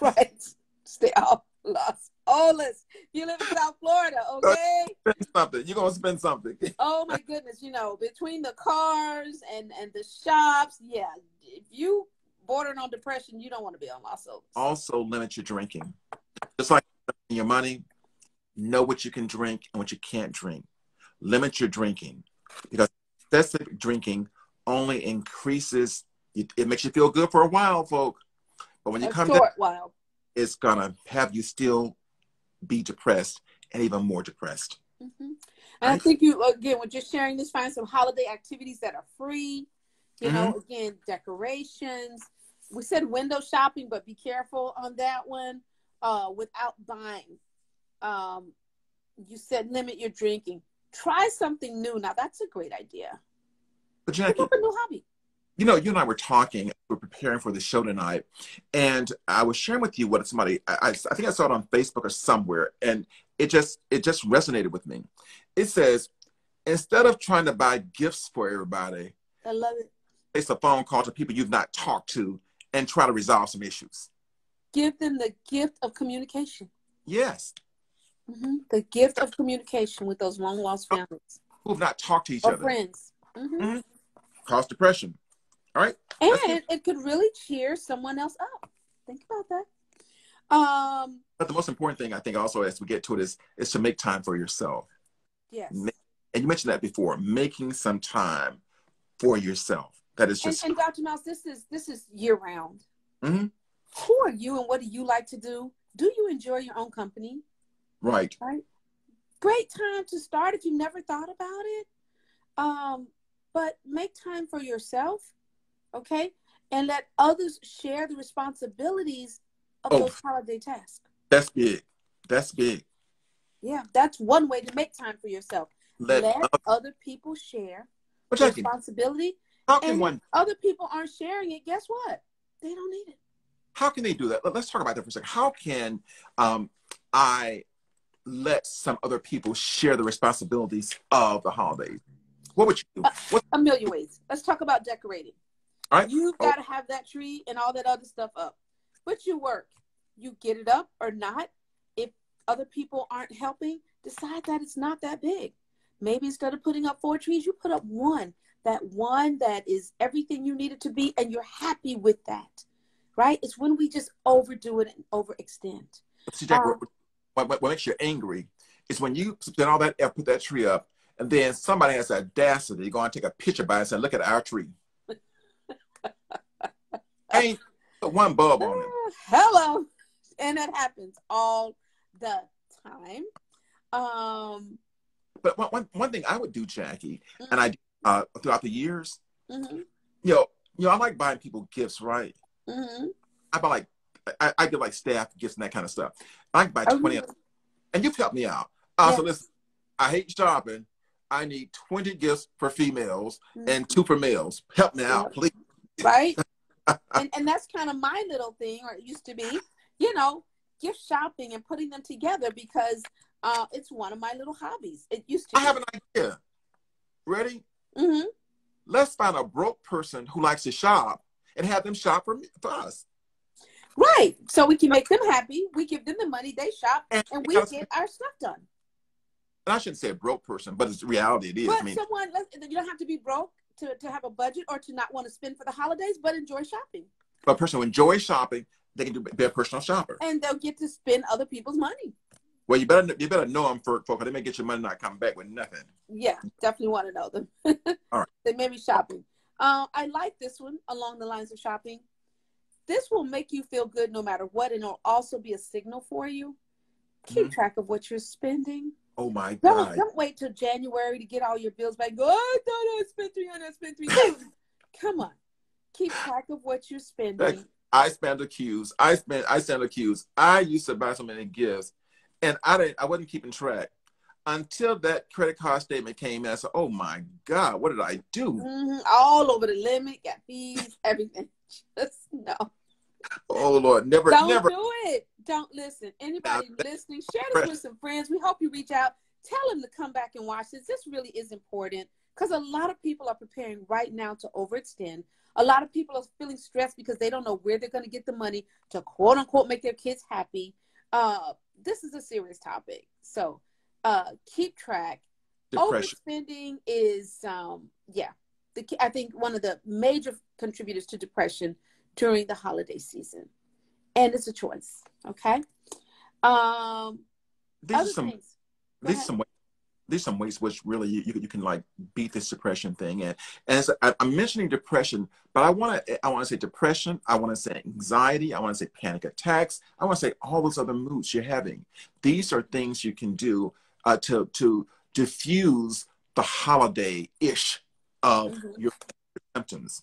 Right. Stay off Los Olas. You live in South Florida, okay? Spend something. You're going to spend something. Oh, my goodness. You know, between the cars and the shops, yeah. If you bordering on depression, you don't want to be on Los Olas. Also, limit your drinking. Just like your money, know what you can drink and what you can't drink. Limit your drinking. Because excessive drinking only increases, it makes you feel good for a while, folk. But when you come down, it's going to have you still be depressed and even more depressed. And I think you, again, when you're sharing this, find some holiday activities that are free. You know, again, decorations. We said window shopping, but be careful on that one without buying. You said limit your drinking. Try something new. Now, that's a great idea. But Jackie, pick up a new hobby. You know, you and I were talking, we're preparing for the show tonight, and I was sharing with you what somebody, I think I saw it on Facebook or somewhere, and it just resonated with me. It says, instead of trying to buy gifts for everybody, I love it. Place a phone call to people you've not talked to and try to resolve some issues. Give them the gift of communication. Yes. The gift of communication with those long lost families. Who've not talked to each other. Friends. Cause depression. All right. And it could really cheer someone else up. Think about that. But the most important thing, I think, also as we get to it, is to make time for yourself. Yes. And you mentioned that before, making some time for yourself. That is just. And Dr. Mouse, this is year round. Who are you and what do you like to do? Do you enjoy your own company? Right. Great time to start if you never thought about it. But make time for yourself. Okay, and let others share the responsibilities of those holiday tasks. That's big. That's big. Yeah, that's one way to make time for yourself. Let other people share the responsibility. Other people aren't sharing it. Guess what? They don't need it. How can they do that? Let's talk about that for a second. How can I let some other people share the responsibilities of the holidays? What would you do? A million ways. Let's talk about decorating. All right. You've got to have that tree and all that other stuff up. But you work. You get it up or not. If other people aren't helping, decide that it's not that big. Maybe instead of putting up 4 trees, you put up one. That one that is everything you need it to be, and you're happy with that, right? It's when we just overdo it and overextend. See, Jack, what makes you angry is when you spend all that effort, put that tree up, and then somebody has the audacity to go and take a picture by it and say, look at our tree. Ain't put one bulb on it. Hello. And that happens all the time. But one thing I would do, Jackie, Mm-hmm. and I throughout the years, Mm-hmm. I like buying people gifts, right? Mm-hmm. I buy I give like staff gifts and that kind of stuff. I can buy 20, and you've helped me out. So listen, I hate shopping. I need 20 gifts for females and 2 for males. Help me out, please. Right? and that's kind of my little thing, or it used to be, gift shopping and putting them together, because it's one of my little hobbies. It used to I have an idea. Ready? Mm-hmm. Let's find a broke person who likes to shop and have them shop for us. Right. So we can make them happy. We give them the money, they shop, and we get our stuff done. And I shouldn't say a broke person, but it's the reality it is. But you don't have to be broke to have a budget or to not want to spend for the holidays, but enjoy shopping. But a person who enjoys shopping, they can be a personal shopper. And they'll get to spend other people's money. Well, you better know them for they may get your money not come back with nothing. Yeah, definitely want to know them. All right. They may be shopping. I like this one along the lines of shopping. This will make you feel good no matter what, and it'll also be a signal for you. Keep track of what you're spending. Oh my God! Don't wait till January to get all your bills back. Go, I thought I spent $300. I spent $300. Come on, keep track of what you're spending. I spent accused. I stand accused. I used to buy so many gifts, and I wasn't keeping track until that credit card statement came in. I said, "Oh my God, what did I do?" Mm-hmm. All over the limit, got fees, everything. Just no. Oh Lord, never do it. Don't listen. Anybody listening, share this with some friends. We hope you reach out. Tell them to come back and watch this. This really is important, because a lot of people are preparing right now to overextend. A lot of people are feeling stressed because they don't know where they're going to get the money to quote unquote make their kids happy. This is a serious topic. So keep track. Depression. Overspending is I think one of the major contributors to depression during the holiday season, and it's a choice. Okay. These are some ways which really you can like beat this depression thing. And I'm mentioning depression, but I want to say depression. I want to say anxiety. I want to say panic attacks. I want to say all those other moods you're having. These are things you can do to diffuse the holiday-ish of your symptoms.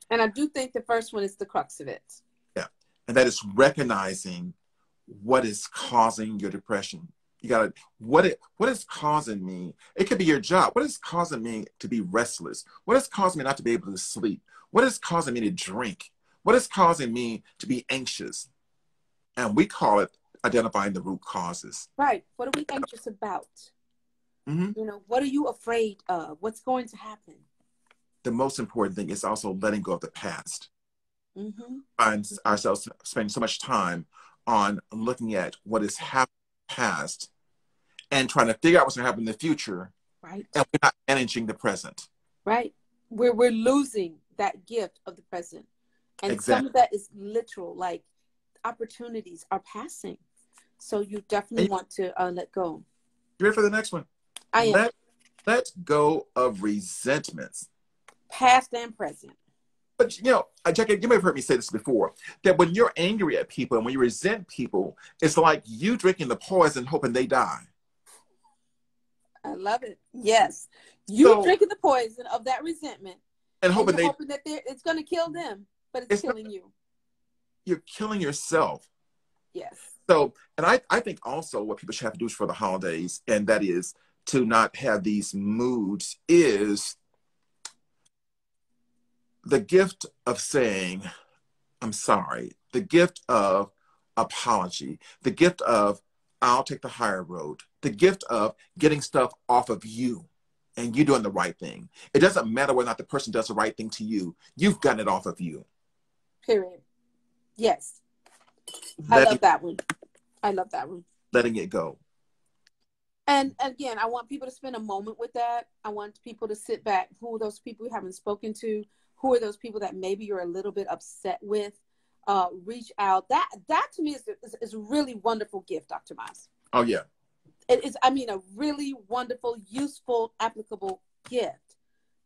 And I do think the first one is the crux of it. Yeah. And that is recognizing what is causing your depression. You got to, what is causing me? It could be your job. What is causing me to be restless? What is causing me not to be able to sleep? What is causing me to drink? What is causing me to be anxious? And we call it identifying the root causes. Right. What are we anxious about? Mm-hmm. What are you afraid of? What's going to happen? The most important thing is also letting go of the past. Mm-hmm. Find ourselves spending so much time on looking at what has happened in the past and trying to figure out what's going to happen in the future. Right. And we're not managing the present. Right. We're losing that gift of the present. And exactly. Some of that is literal, like opportunities are passing. So you definitely want to let go. You ready for the next one? I am. Let go of resentments. Past and present. But, Jackie, you may have heard me say this before, that when you're angry at people and when you resent people, it's like you drinking the poison hoping they die. I love it. Yes. You drinking the poison of that resentment and hoping that it's going to kill them, but it's killing you. You're killing yourself. Yes. So, and I think also what people should have to do for the holidays, and that is to not have these moods, is the gift of saying, I'm sorry, the gift of apology, the gift of, I'll take the higher road, the gift of getting stuff off of you and you doing the right thing. It doesn't matter whether or not the person does the right thing to you. You've gotten it off of you. Period. Yes. I love that one. I love that one. Letting it go. And again, I want people to spend a moment with that. I want people to sit back. Who are those people you haven't spoken to? Who are those people that maybe you're a little bit upset with? Reach out. That to me is a really wonderful gift, Dr. Miles. Oh yeah. It is, I mean, a really wonderful, useful, applicable gift.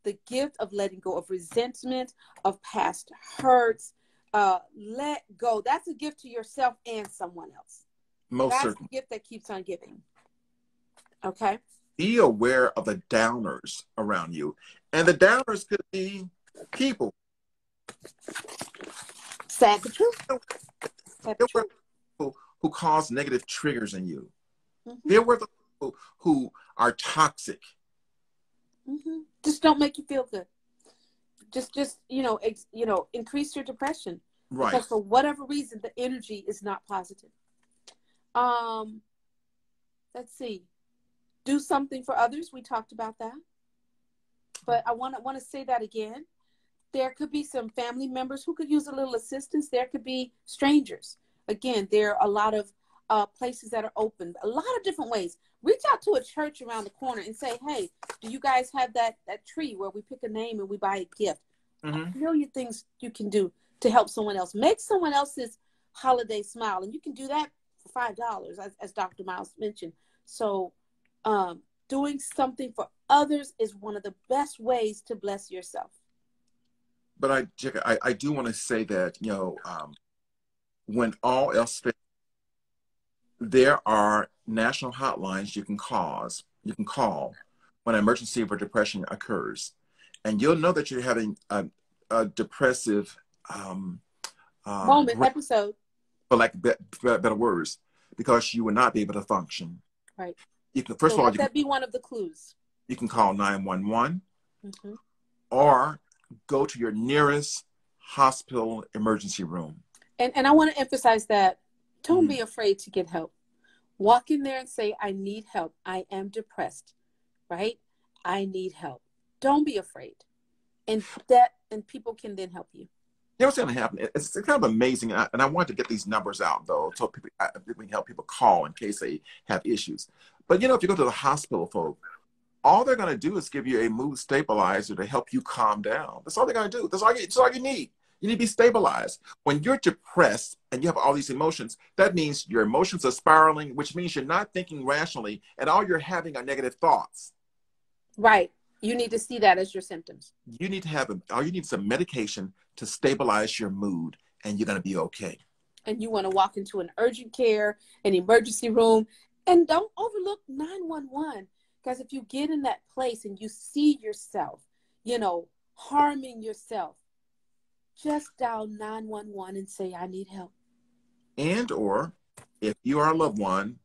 The gift of letting go of resentment, of past hurts. Let go. That's a gift to yourself and someone else. Most That's certainly. the gift that keeps on giving. Okay. Be aware of the downers around you. And the downers could be people. Sad but true. Sad but true. People who cause negative triggers in you. Mm-hmm. Be aware of the people who are toxic. Mm-hmm. Just don't make you feel good. Just increase your depression. Right. Because for whatever reason, the energy is not positive. Let's see. Do something for others. We talked about that. But I want to say that again. There could be some family members who could use a little assistance. There could be strangers. Again, there are a lot of places that are open. A lot of different ways. Reach out to a church around the corner and say, hey, do you guys have that tree where we pick a name and we buy a gift? Mm-hmm. A million things you can do to help someone else. Make someone else's holiday smile. And you can do that for $5, as Dr. Miles mentioned. So doing something for others is one of the best ways to bless yourself. But I do want to say that, when all else fails, there are national hotlines you can call when an emergency or depression occurs. And you'll know that you're having a depressive episode. For lack of better words, because you will not be able to function. Right. You can, first of all, let that be one of the clues. You can call 911 mm-hmm. or go to your nearest hospital emergency room. And I want to emphasize that don't be afraid to get help. Walk in there and say, I need help. I am depressed, right? I need help. Don't be afraid. And people can then help you. You know what's going to happen? It's kind of amazing. And I want to get these numbers out, though, so we can help people call in case they have issues. But, if you go to the hospital, folks, all they're going to do is give you a mood stabilizer to help you calm down. That's all they're going to do. That's all you need. You need to be stabilized. When you're depressed and you have all these emotions, that means your emotions are spiraling, which means you're not thinking rationally, and all you're having are negative thoughts. Right. You need to see that as your symptoms. You need some medication to stabilize your mood, and you're going to be okay. And you want to walk into an urgent care, an emergency room, and don't overlook 911. Because if you get in that place and you see yourself, harming yourself, just dial 911 and say, I need help. And or if your loved one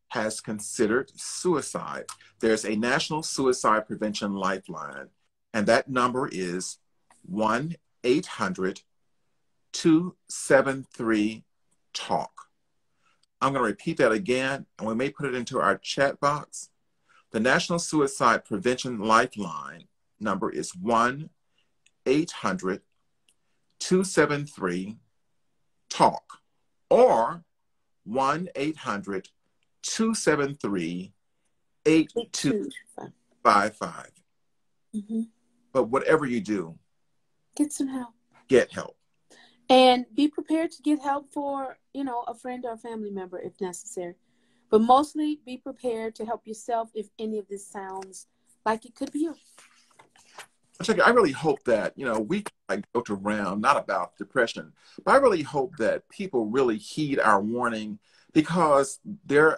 has considered suicide, there's a National Suicide Prevention Lifeline, and that number is 1-800-273-TALK. I'm going to repeat that again, and we may put it into our chat box. The National Suicide Prevention Lifeline number is 1-800-273-TALK or 1-800-273-8255. Mm-hmm. But whatever you do, get some help. Get help. And be prepared to get help for, a friend or a family member if necessary. But mostly be prepared to help yourself if any of this sounds like it could be you. I really hope that, we go to round, not about depression, but I really hope that people really heed our warning, because there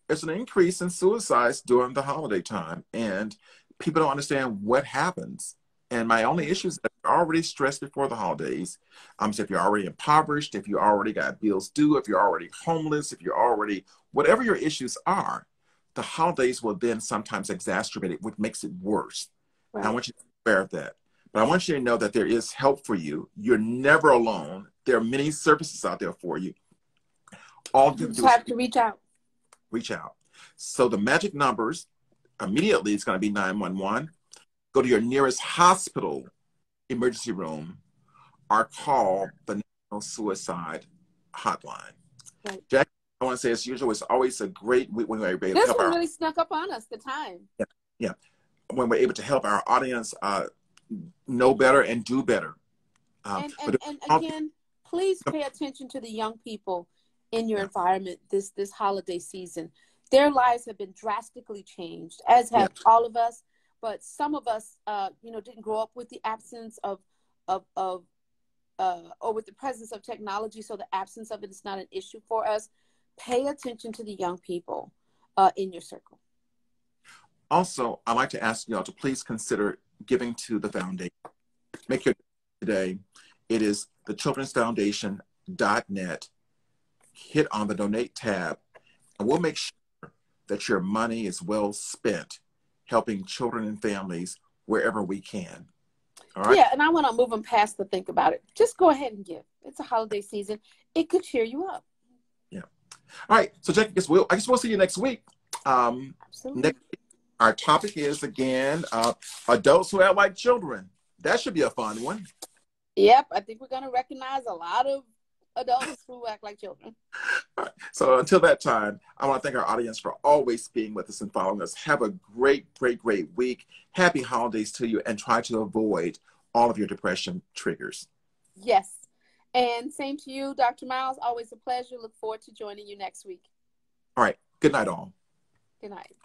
is an increase in suicides during the holiday time, and people don't understand what happens. And my only issue is that you're already stressed before the holidays. So if you're already impoverished, if you already got bills due, if you're already homeless, if you're already, whatever your issues are, the holidays will then sometimes exacerbate it, which makes it worse. Right. I want you to be aware of that. But I want you to know that there is help for you. You're never alone. There are many services out there for you. All you have to reach out. Reach out. So the magic numbers, immediately, it's going to be 911. Go to your nearest hospital emergency room or call the National Suicide Hotline. Right. Jackie, I want to say as usual, it's always a great week when we're able to This help one our, really snuck up on us, the time. yeah, yeah, when we're able to help our audience know better and do better. And again, please pay attention to the young people in your environment this holiday season. Their lives have been drastically changed, as have all of us. But some of us, didn't grow up with the absence of or with the presence of technology, so the absence of it is not an issue for us. Pay attention to the young people in your circle. Also, I'd like to ask you all to please consider giving to the foundation. Make your today. It is the childrensfoundation.net. Hit on the donate tab, and we'll make sure that your money is well spent helping children and families wherever we can. All right? Yeah, and I want to move them past the think about it. Just go ahead and give. It's a holiday season. It could cheer you up. Yeah. All right. So, Jackie, I guess we'll see you next week. Absolutely. Next week, our topic is, again, adults who act like children. That should be a fun one. Yep. I think we're going to recognize a lot of adults who act like children. All right. So until that time, I want to thank our audience for always being with us and following us. Have a great, great, great week. Happy holidays to you, and try to avoid all of your depression triggers. Yes. And same to you, Dr. Miles. Always a pleasure. Look forward to joining you next week. All right. Good night, all. Good night.